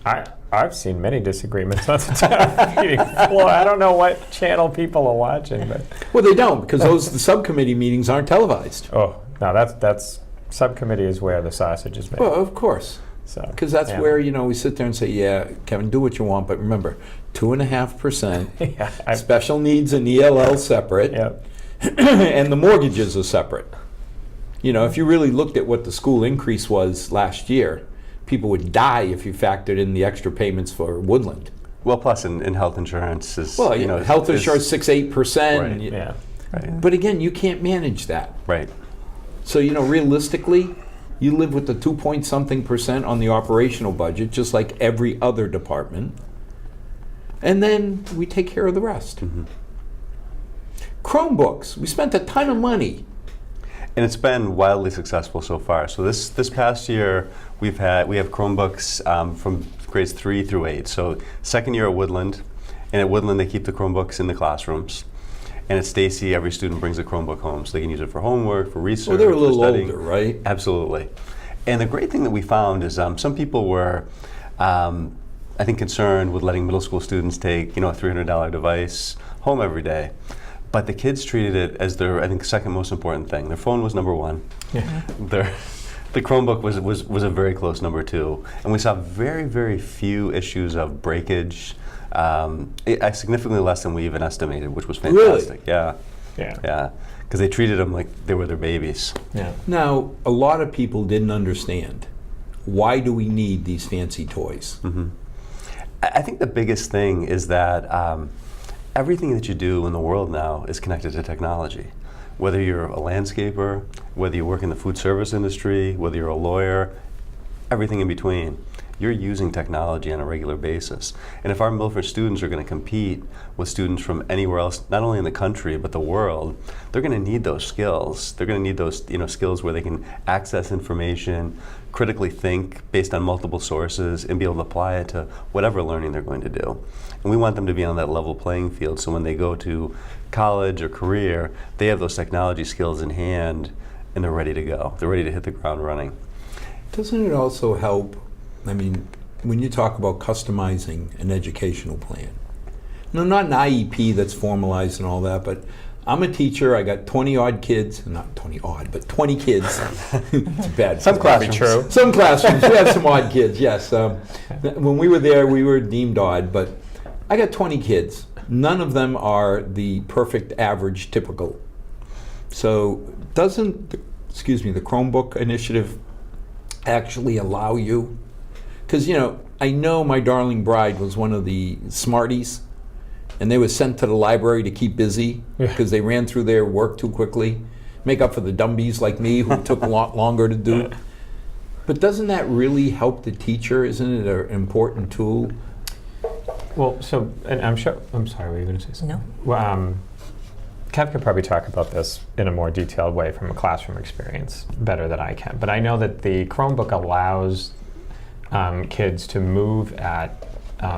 I've seen many disagreements on the town meeting floor. I don't know what channel people are watching, but Well, they don't, because the subcommittee meetings aren't televised. oh no, that's subcommittee is where the sausage is made. Well, of course. So Because that's yeah. where, you know, we sit there and say, yeah, Kevin, do what you want, but remember, 2.5%, yeah, special needs and ELL separate, yeah. and the mortgages are separate. You know, if you really looked at what the school increase was last year, people would die if you factored in the extra payments for Woodland. Well, plus in health insurance is, Well, you know, health is- insurance 6-8%. Right. Yeah. Right. But again, you can't manage that. Right. So, you know, realistically, you live with the 2-point-something% on the operational budget, just like every other department. And then we take care of the rest. Chromebooks, we spent a ton of money. And it's been wildly successful so far. So this past year, we have Chromebooks from grades 3 through 8. So second year at Woodland, and at Woodland they keep the Chromebooks in the classrooms. And at Stacy, every student brings a Chromebook home, so they can use it for homework, for research, Well, they're a for little studying. older, right? Absolutely. And the great thing that we found is some people were, I think, concerned with letting middle school students take, you know, a $300 device home every day. But the kids treated it as their, I think, second most important thing. Their phone was number one. The Chromebook was a very close number 2. And we saw very, very few issues of breakage, significantly less than we even estimated, which was fantastic. Really? Yeah. Because they treated them like they were their babies. Yeah. Now, a lot of people didn't understand, why do we need these fancy toys? I think the biggest thing is that everything that you do in the world now is connected to technology. Whether you're a landscaper, whether you work in the food service industry, whether you're a lawyer, everything in between, you're using technology on a regular basis. And if our Milford students are going to compete with students from anywhere else, not only in the country but the world, they're going to need those skills. They're going to need those, you know, skills where they can access information, critically think based on multiple sources, and be able to apply it to whatever learning they're going to do. And we want them to be on that level playing field, so when they go to college or career, they have those technology skills in hand and they're ready to go. They're ready to hit the ground running. Doesn't it also help, I mean, when you talk about customizing an educational plan? No, not an IEP that's formalized and all that, but I'm a teacher, I got 20-odd kids, not 20-odd, but 20 kids. It's bad. Some classrooms. True. Some classrooms, we have some odd kids, yes. When we were there, we were deemed odd, but I got 20 kids. None of them are the perfect, average, typical. So doesn't, the Chromebook initiative actually allow you? Because, you know, I know my darling bride was one of the smarties, and they were sent to the library to keep busy because they ran through their work too quickly, make up for the dumbies like me who took a lot longer to do. But doesn't that really help the teacher? Isn't it an important tool? Well, so, and I'm sorry, were you going to say something? No. Well, Kev could probably talk about this in a more detailed way from a classroom experience better than I can. But I know that the Chromebook allows kids to move at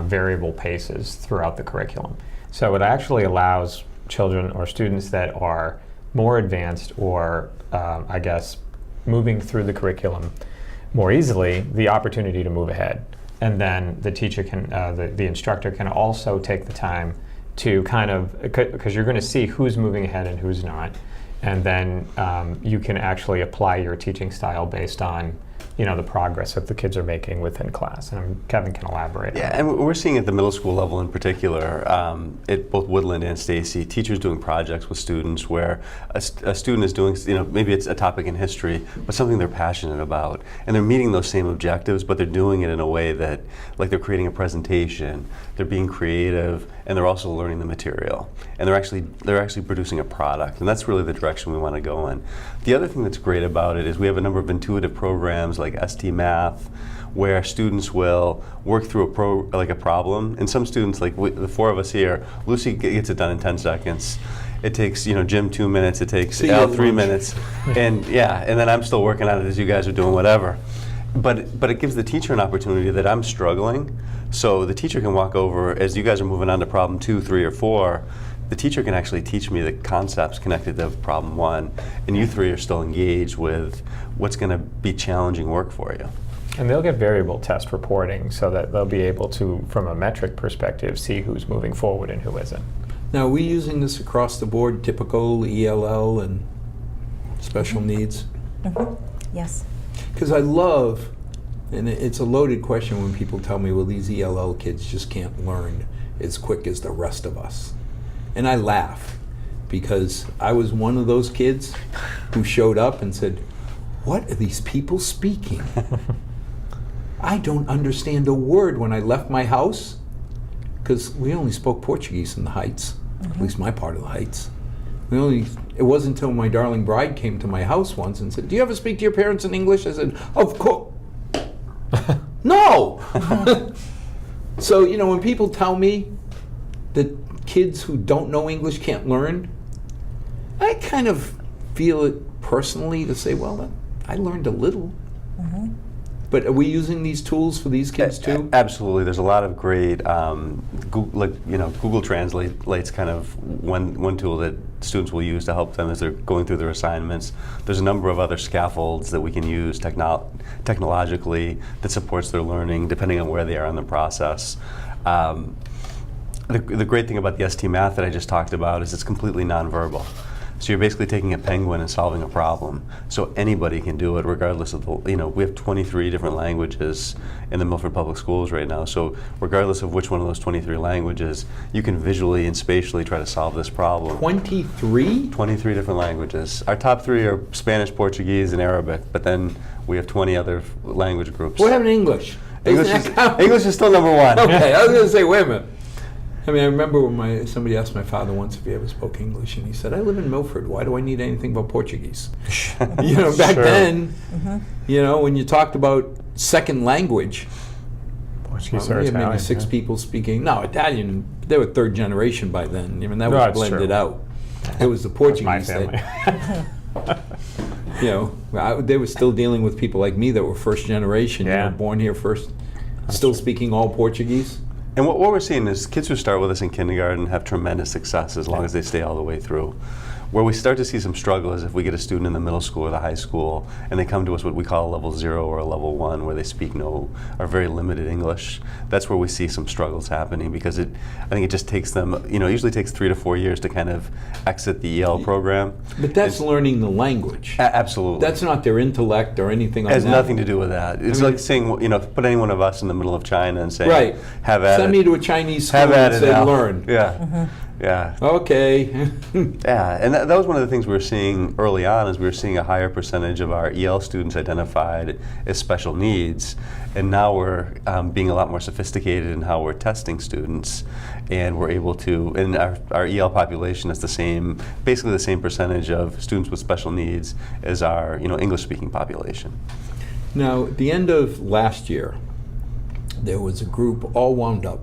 variable paces throughout the curriculum. So it actually allows children or students that are more advanced or, I guess, moving through the curriculum more easily, the opportunity to move ahead. And then the teacher can, the instructor can also take the time to kind of, because you're going to see who's moving ahead and who's not. And then you can actually apply your teaching style based on the progress that the kids are making within class. And Kevin can elaborate on Yeah, that. and we're seeing at the middle school level in particular, at both Woodland and Stacy, teachers doing projects with students where a student is doing, maybe it's a topic in history, but something they're passionate about. And they're meeting those same objectives, but they're doing it in a way that, like they're creating a presentation, they're being creative, and they're also learning the material. And they're actually producing a product. And that's really the direction we want to go in. The other thing that's great about it is we have a number of intuitive programs like ST Math, where students will work through a problem. And some students, like the four of us here, Lucy gets it done in 10 seconds. It takes Jim 2 minutes. It takes Al 3 minutes, and then I'm still working on it as you guys are doing whatever. But it gives the teacher an opportunity that I'm struggling, so the teacher can walk over as you guys are moving on to problem 2, 3, or 4. The teacher can actually teach me the concepts connected to problem 1, and you 3 are still engaged with what's going to be challenging work for you. And they'll get variable test reporting so that they'll be able to, from a metric perspective, see who's moving forward and who isn't. Now, are we using this across the board, typical, ELL, and special needs? Yes. Because I love, and it's a loaded question when people tell me, well, these ELL kids just can't learn as quick as the rest of us. And I laugh, because I was one of those kids who showed up and said, what are these people speaking? I don't understand a word when I left my house, because we only spoke Portuguese in the Heights, at least my part of the Heights. It wasn't until my darling bride came to my house once and said, do you ever speak to your parents in English? I said, of course. No! So, when people tell me that kids who don't know English can't learn, I kind of feel it personally to say, well, I learned a little. But are we using these tools for these kids too? Absolutely. There's a lot of great, Google Translate's kind of one tool that students will use to help them as they're going through their assignments. There's a number of other scaffolds that we can use technologically that supports their learning depending on where they are in the process. The great thing about the ST Math that I just talked about is it's completely nonverbal. So you're basically taking a penguin and solving a problem. So anybody can do it regardless of we have 23 different languages in the Milford Public Schools right now. So regardless of which one of those 23 languages, you can visually and spatially try to solve this problem. 23? 23 different languages. Our top 3 are Spanish, Portuguese, and Arabic, but then we have 20 other language groups. What happened to English? English is still number 1. Okay, I was going to say, wait a minute. I remember when somebody asked my father once if he ever spoke English, and he said, I live in Milford. Why do I need anything but Portuguese? Back then, when you talked about second language, Portuguese we or had maybe Italian, 6 people speaking. No, Italian, they were third generation by then. That No, was that's blended true. out. It was the Portuguese my family. they were still dealing with people like me that were first generation, Yeah. born here first, still speaking all Portuguese. And what we're seeing is kids who start with us in kindergarten have tremendous success as long as they stay all the way through. Where we start to see some struggle is if we get a student in the middle school or the high school and they come to us what we call a level 0 or a level 1 where they speak no or very limited English. That's where we see some struggles happening because I think it just takes them, it usually takes 3 to 4 years to kind of exit the EL program. But that's learning the language. Absolutely. That's not their intellect or anything It like has that. nothing to do with that. It's like saying, put any one of us in the middle of China and say, Right. have at Send it. me to a Chinese school Have at and it say now. learn. Yeah. Yeah. Okay. Yeah, and that was one of the things we were seeing early on is we were seeing a higher percentage of our EL students identified as special needs, and now we're being a lot more sophisticated in how we're testing students, and we're able to, and our EL population is basically the same percentage of students with special needs as our English-speaking population. Now, at the end of last year, there was a group all wound up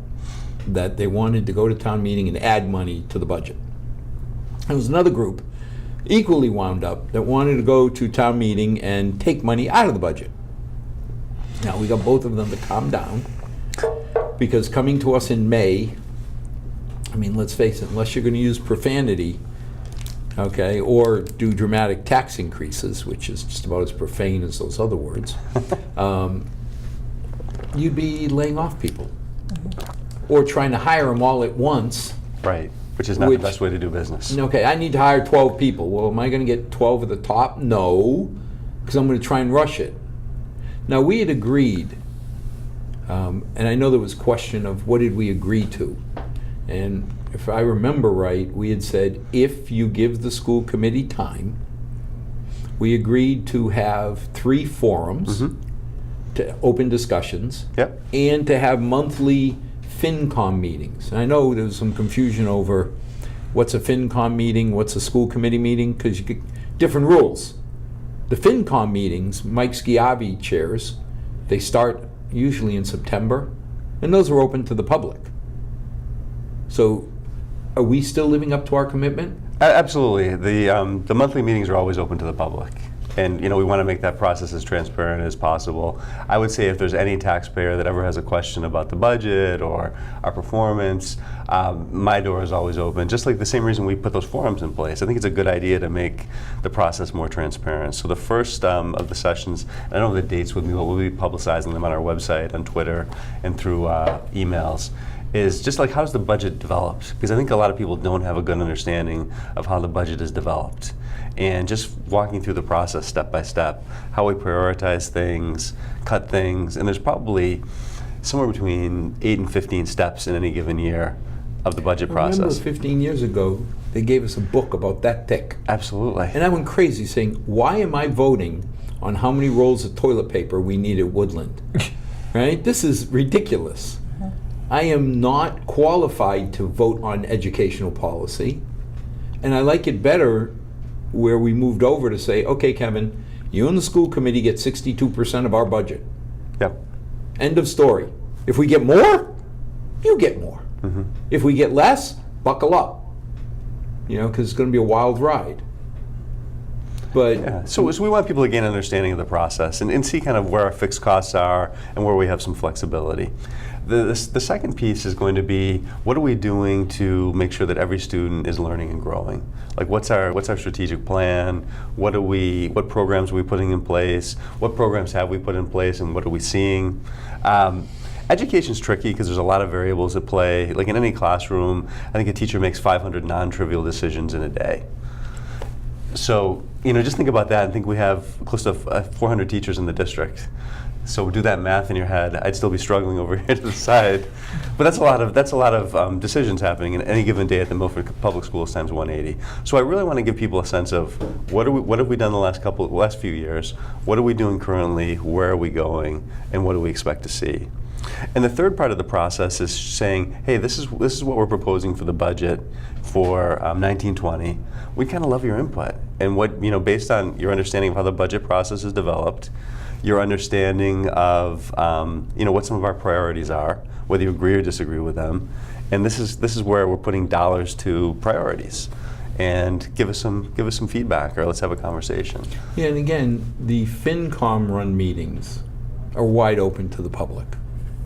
that they wanted to go to town meeting and add money to the budget. There was another group, equally wound up, that wanted to go to town meeting and take money out of the budget. Now, we got both of them to calm down, because coming to us in May, let's face it, unless you're going to use profanity, okay, or do dramatic tax increases, which is just about as profane as those other words, you'd be laying off people. Or trying to hire them all at once. Right, which is not the best way to do business. Okay, I need to hire 12 people. Well, am I going to get 12 at the top? No, because I'm going to try and rush it. Now, we had agreed, and I know there was question of what did we agree to? And if I remember right, we had said, if you give the school committee time, we agreed to have 3 forums, to open discussions, Yep. and to have monthly FinCom meetings. And I know there was some confusion over what's a FinCom meeting, what's a school committee meeting, because you get different rules. The FinCom meetings, Mike Schiavi chairs, they start usually in September, and those are open to the public. So are we still living up to our commitment? Absolutely. The monthly meetings are always open to the public. And we want to make that process as transparent as possible. I would say if there's any taxpayer that ever has a question about the budget or our performance, my door is always open. Just like the same reason we put those forums in place. I think it's a good idea to make the process more transparent. So the first of the sessions, I don't have the dates with me, but we'll be publicizing them on our website, on Twitter, and through emails, is just like, how's the budget developed? Because I think a lot of people don't have a good understanding of how the budget is developed. And just walking through the process step by step, how we prioritize things, cut things, and there's probably somewhere between 8 and 15 steps in any given year of the budget process. I remember 15 years ago, they gave us a book about that thick. Absolutely. And I went crazy saying, why am I voting on how many rolls of toilet paper we need at Woodland? Right? This is ridiculous. I am not qualified to vote on educational policy. And I like it better where we moved over to say, okay, Kevin, you and the school committee get 62% of our budget. Yep. End of story. If we get more, you get more. If we get less, buckle up. Because it's going to be a wild ride. But Yeah. So we want people to gain understanding of the process and see kind of where our fixed costs are and where we have some flexibility. The second piece is going to be, what are we doing to make sure that every student is learning and growing? Like, what's our strategic plan? What programs are we putting in place? What programs have we put in place, and what are we seeing? Education's tricky because there's a lot of variables at play. Like in any classroom, I think a teacher makes 500 non-trivial decisions in a day. So, just think about that and think we have close to 400 teachers in the district. So do that math in your head. I'd still be struggling over here to the side. But that's a lot of decisions happening in any given day at the Milford Public Schools times 180. So I really want to give people a sense of what have we done the last few years? What are we doing currently? Where are we going? And what do we expect to see? And the third part of the process is saying, hey, this is what we're proposing for the budget for 1920. We kind of love your input and what, based on your understanding of how the budget process is developed, your understanding of what some of our priorities are, whether you agree or disagree with them, and this is where we're putting dollars to priorities. And give us some feedback, or let's have a conversation. Yeah, and again, the FinCom run meetings are wide open to the public.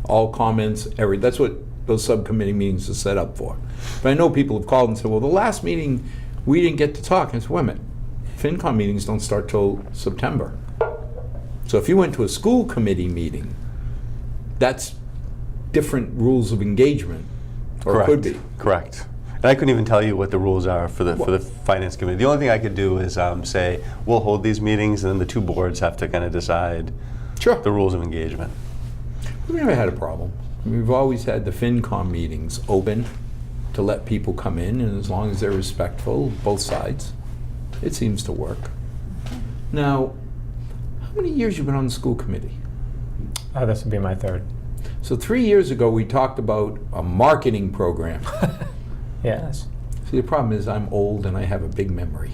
All comments, that's what those subcommittee meetings are set up for. But I know people have called and said, well, the last meeting we didn't get to talk. And I said, wait a minute, FinCom meetings don't start till September. So if you went to a school committee meeting, that's different rules of engagement, or Correct. Could be. Correct. And I couldn't even tell you what the rules are for the finance committee. The only thing I could do is say, we'll hold these meetings, and then the two boards have to kind of decide the rules of engagement. We've never had a problem. We've always had the FinCom meetings open to let people come in, and as long as they're respectful, both sides, it seems to work. Now, how many years you been on the school committee? This would be my third. So 3 years ago, we talked about a marketing program. Yes. See, the problem is I'm old and I have a big memory.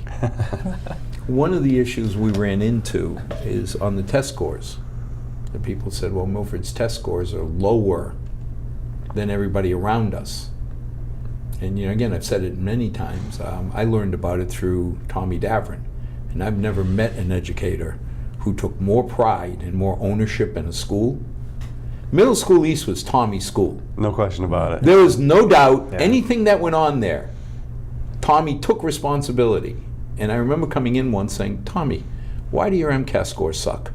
One of the issues we ran into is on the test scores. The people said, well, Milford's test scores are lower than everybody around us. And again, I've said it many times. I learned about it through Tommy Davrin. And I've never met an educator who took more pride and more ownership in a school. Middle School East was Tommy's school. No question about it. There was no doubt anything that went on there, Tommy took responsibility. And I remember coming in once saying, Tommy, why do your MCAS scores suck?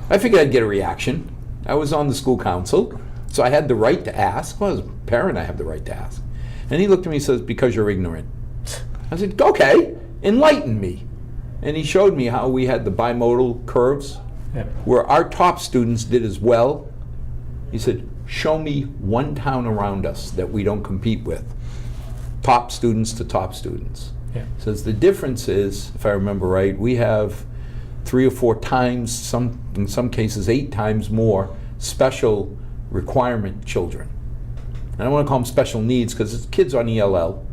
I figured I'd get a reaction. I was on the school council, so I had the right to ask. Well, as a parent, I have the right to ask. And he looked at me and says, because you're ignorant. I said, okay, enlighten me. And he showed me how we had the bimodal curves Yeah. Where our top students did as well, he said, show me one town around us that we don't compete with. Top students to top students. Yeah. Says the difference is, if I remember right, we have 3 or 4 times, in some cases 8 times more special requirement children. And I don't want to call them special needs because it's kids on ELL.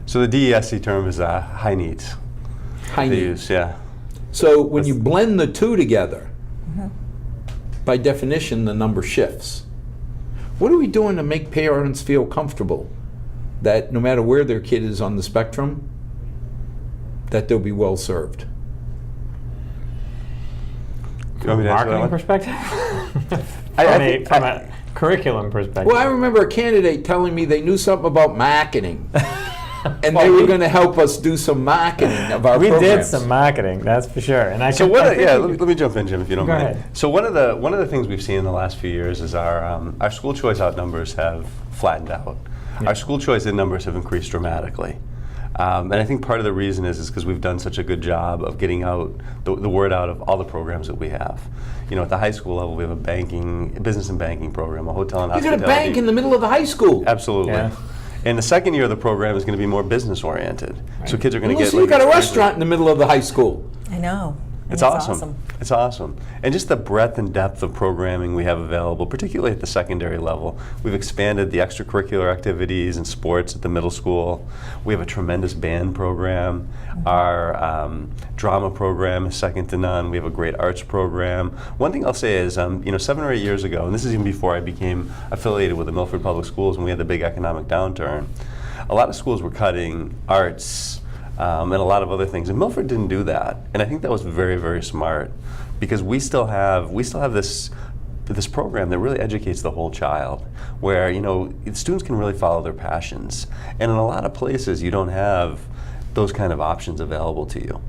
So the DESC term is high needs. High They needs. use, yeah. So when you blend the two together, by definition, the number shifts. What are we doing to make parents feel comfortable that no matter where their kid is on the spectrum, that they'll be well served? You want me to answer that Marketing one? perspective? I From a curriculum perspective. Well, I remember a candidate telling me they knew something about marketing, and Well, they were we- going to help us do some marketing of our We programs. did some marketing, that's for sure. And I So can- I think we let me jump in, Jim, if you don't Go mind. ahead. So one of the things we've seen in the last few years is our school choice out numbers have flattened out. Yeah. Our school choice in numbers have increased dramatically. And I think part of the reason is because we've done such a good job of getting out the word out of all the programs that we have. You know, at the high school level, we have a business and banking program, a hotel and You got hospitality. a bank in the middle of the high school. Absolutely. Yeah. And the second year of the program is going to be more business oriented. So kids are going to get. Listen, you got a restaurant in the middle of the high school. I know. And It's awesome. It's awesome. And just the breadth and depth of programming we have available, particularly at the secondary level. We've expanded the extracurricular activities and sports at the middle school. We have a tremendous band program. Our drama program is second to none. We have a great arts program. One thing I'll say is, 7 or 8 years ago, and this is even before I became affiliated with the Milford Public Schools when we had the big economic downturn, a lot of schools were cutting arts, and a lot of other things. And Milford didn't do that, and I think that was very, very smart, because we still have this program that really educates the whole child, where students can really follow their passions. And in a lot of places, you don't have those kind of options available to you.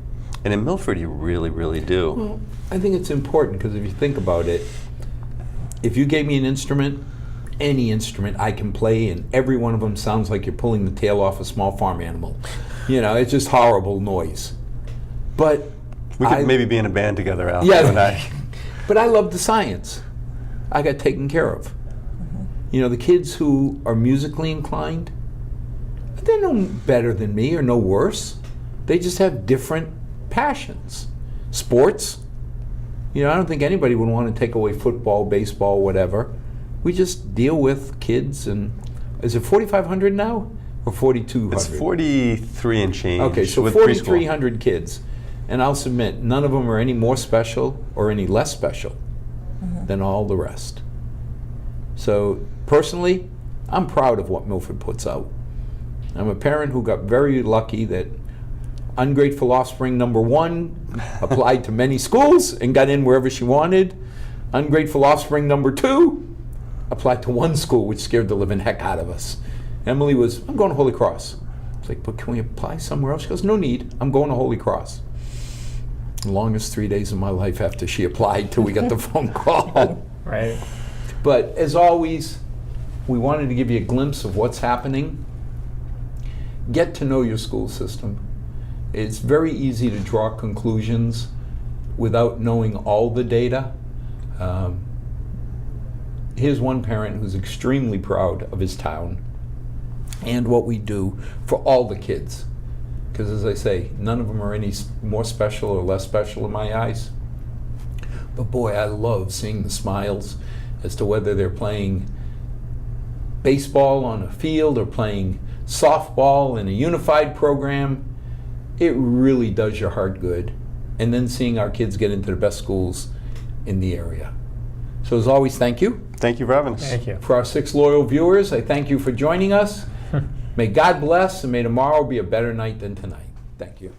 And in Milford, you really, really do. Well, I think it's important because if you think about it, if you gave me an instrument, any instrument I can play, and every one of them sounds like you're pulling the tail off a small farm animal. It's just horrible noise. But We could maybe be in a band together, Al. Yeah. you and I. But I love the science. I got taken care of. The kids who are musically inclined, they're no better than me or no worse. They just have different passions. Sports, I don't think anybody would want to take away football, baseball, whatever. We just deal with kids, and is it 4,500 now or 4,200? It's 43 and change. Okay, so with 4,300 kids. And I'll submit, none of them are any more special or any less special than all the rest. So personally, I'm proud of what Milford puts out. I'm a parent who got very lucky that ungrateful offspring number 1 applied to many schools and got in wherever she wanted. Ungrateful offspring number 2 applied to one school, which scared the living heck out of us. Emily was, I'm going to Holy Cross. I was like, but can we apply somewhere else? She goes, no need, I'm going to Holy Cross. The longest 3 days of my life after she applied till we got the phone call. Right. But as always, we wanted to give you a glimpse of what's happening. Get to know your school system. It's very easy to draw conclusions without knowing all the data. Here's one parent who's extremely proud of his town and what we do for all the kids. Because as I say, none of them are any more special or less special in my eyes. But boy, I love seeing the smiles as to whether they're playing baseball on a field or playing softball in a unified program. It really does your heart good. And then seeing our kids get into the best schools in the area. So as always, thank you. Thank you for having us. Thank you. For our 6 loyal viewers, I thank you for joining us. May God bless, and may tomorrow be a better night than tonight. Thank you.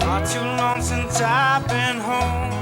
Not too long since I've been home.